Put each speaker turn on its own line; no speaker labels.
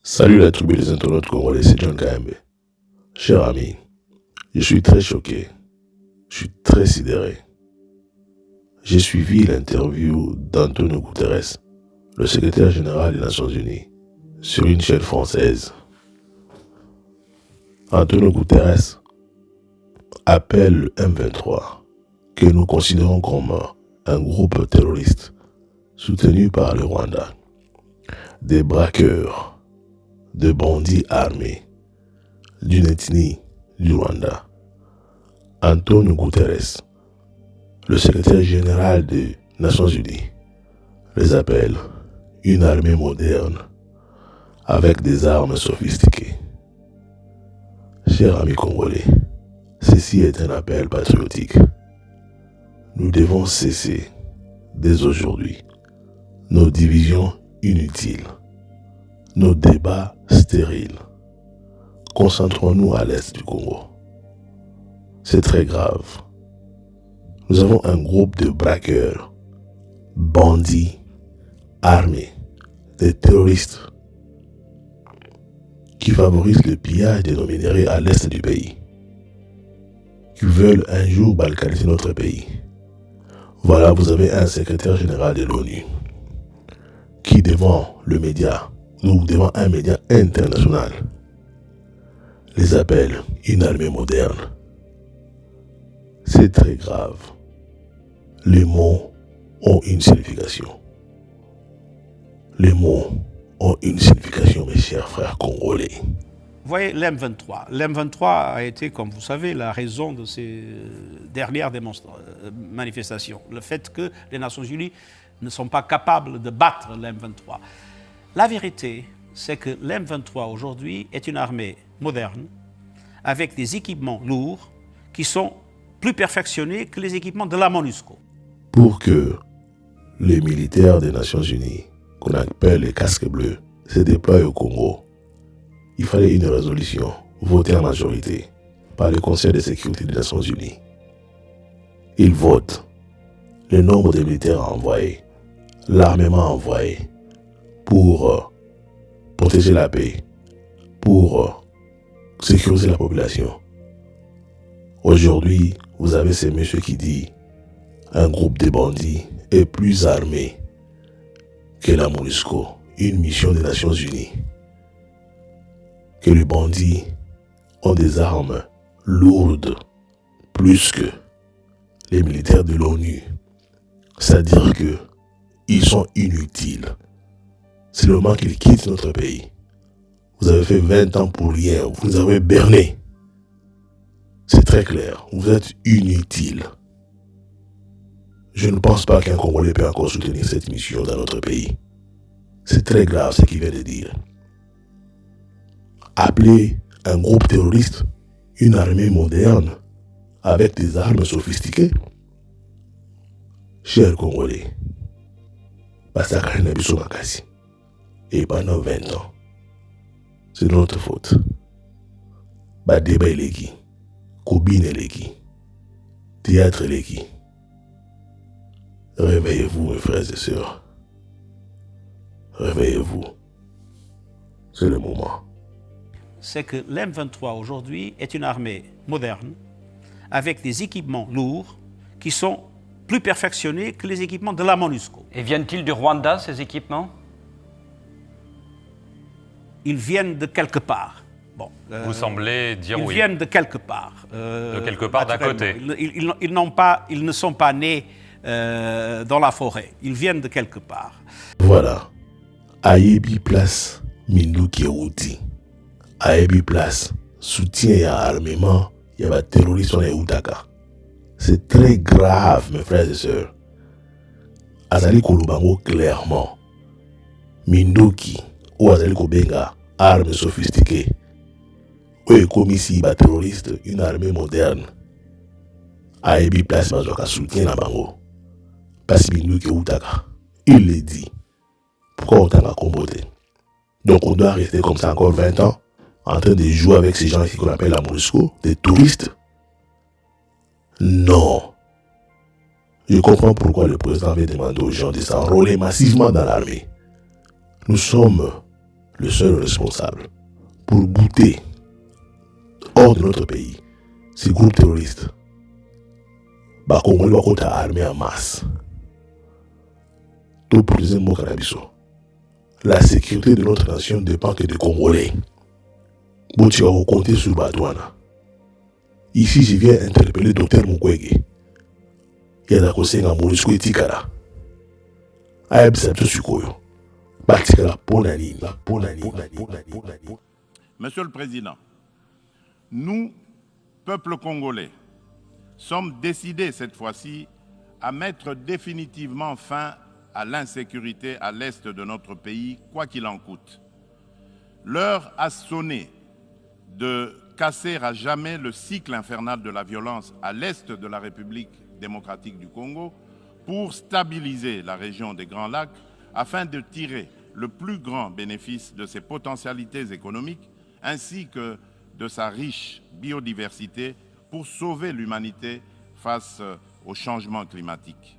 Salut la tribu des internautes congolais, c'est John KMB. Cher ami, je suis très choqué, je suis très sidéré. J'ai suivi l'interview d'Antonio Guterres, le secrétaire général des Nations Unies, sur une chaîne française. Antonio Guterres appelle le M23, que nous considérons comme un groupe terroriste soutenu par le Rwanda, des braqueurs, de bandits armés d'une ethnie du Rwanda. Antonio Guterres, le secrétaire général des Nations Unies, les appelle une armée moderne avec des armes sophistiquées. Chers amis congolais, ceci est un appel patriotique. Nous devons cesser, dès aujourd'hui, nos divisions inutiles, nos débats stériles. Concentrons-nous à l'est du Congo. C'est très grave. Nous avons un groupe de braqueurs, bandits, armés, des terroristes qui favorisent le pillage de nos minéraux à l'est du pays, qui veulent un jour balkaniser notre pays. Voilà, vous avez un secrétaire général de l'ONU qui, devant le média, ou devant un média international, les appelle une armée moderne. C'est très grave. Les mots ont une signification. Les mots ont une signification, mes chers frères congolais.
Vous voyez, l'M23. L'M23 a été, comme vous savez, la raison de ces dernières manifestations. Le fait que les Nations Unies ne sont pas capables de battre l'M23. La vérité, c'est que l'M23 aujourd'hui est une armée moderne, avec des équipements lourds qui sont plus perfectionnés que les équipements de la MONUSCO.
Pour que les militaires des Nations Unies, qu'on appelle les casques bleus, se déploient au Congo, il fallait une résolution votée en majorité par le Conseil de sécurité des Nations Unies. Ils votent le nombre de militaires envoyés, l'armement envoyé pour protéger la paix, pour sécuriser la population. Aujourd'hui, vous avez ces messieurs qui disent un groupe de bandits est plus armé que la MONUSCO, une mission des Nations Unies. Que les bandits ont des armes lourdes plus que les militaires de l'ONU. C'est-à-dire qu'ils sont inutiles. C'est le moment qu'ils quittent notre pays. Vous avez fait 20 ans pour rien. Vous nous avez berné. C'est très clair. Vous êtes inutiles. Je ne pense pas qu'un Congolais peut encore soutenir cette mission dans notre pays. C'est très grave ce qu'il vient de dire. Appeler un groupe terroriste une armée moderne avec des armes sophistiquées. Chers Congolais, Basaka Nabiso Makasi. Et pendant 20 ans, c'est de notre faute. Badeba Eleki, Kobine Eleki, Théâtre Eleki. Réveillez-vous, mes frères et sœurs. Réveillez-vous. C'est le moment.
C'est que l'M23 aujourd'hui est une armée moderne, avec des équipements lourds qui sont plus perfectionnés que les équipements de la MONUSCO.
Et viennent-ils du Rwanda, ces équipements?
Ils viennent de quelque part. Bon,
vous semblez dire
ils
oui.
Ils viennent de quelque part.
De quelque part d'à côté.
Ils ne sont pas nés dans la forêt. Ils viennent de quelque part.
Voilà. Ayebi place Minduki Outi. Ayebi place soutien et armement. Il y a des terroristes en Eutaka. C'est très grave, mes frères et sœurs. Azali Kolubango clairement. Minduki ou Azali Kobenga, armes sophistiquées. Ou comme ici, les terroristes, une armée moderne. Ayebi place Mazoka soutien à Bango. Parce Minduki Eutaka. Il le dit. Pourquoi autant à comboter? Donc on doit rester comme ça encore 20 ans, en train de jouer avec ces gens ici qu'on appelle la MONUSCO, des touristes? Non. Je comprends pourquoi le président avait demandé aux gens de s'enrôler massivement dans l'armée. Nous sommes le seul responsable pour bouter hors de notre pays ces groupes terroristes. Congolais contre armée en masse. Tout président Mokarabiso. La sécurité de notre nation dépend que des Congolais. Tu vas compter sur Batouana. Ici, je viens interpeller Dr Mukwege. Il y a un Monisco et Tikara. Aïe, c'est tout ce qu'on
Monsieur le Président, nous, peuple congolais, sommes décidés cette fois-ci à mettre définitivement fin à l'insécurité à l'est de notre pays, quoi qu'il en coûte. L'heure a sonné de casser à jamais le cycle infernal de la violence à l'est de la République démocratique du Congo pour stabiliser la région des Grands Lacs afin de tirer le plus grand bénéfice de ses potentialités économiques ainsi que de sa riche biodiversité pour sauver l'humanité face au changement climatique.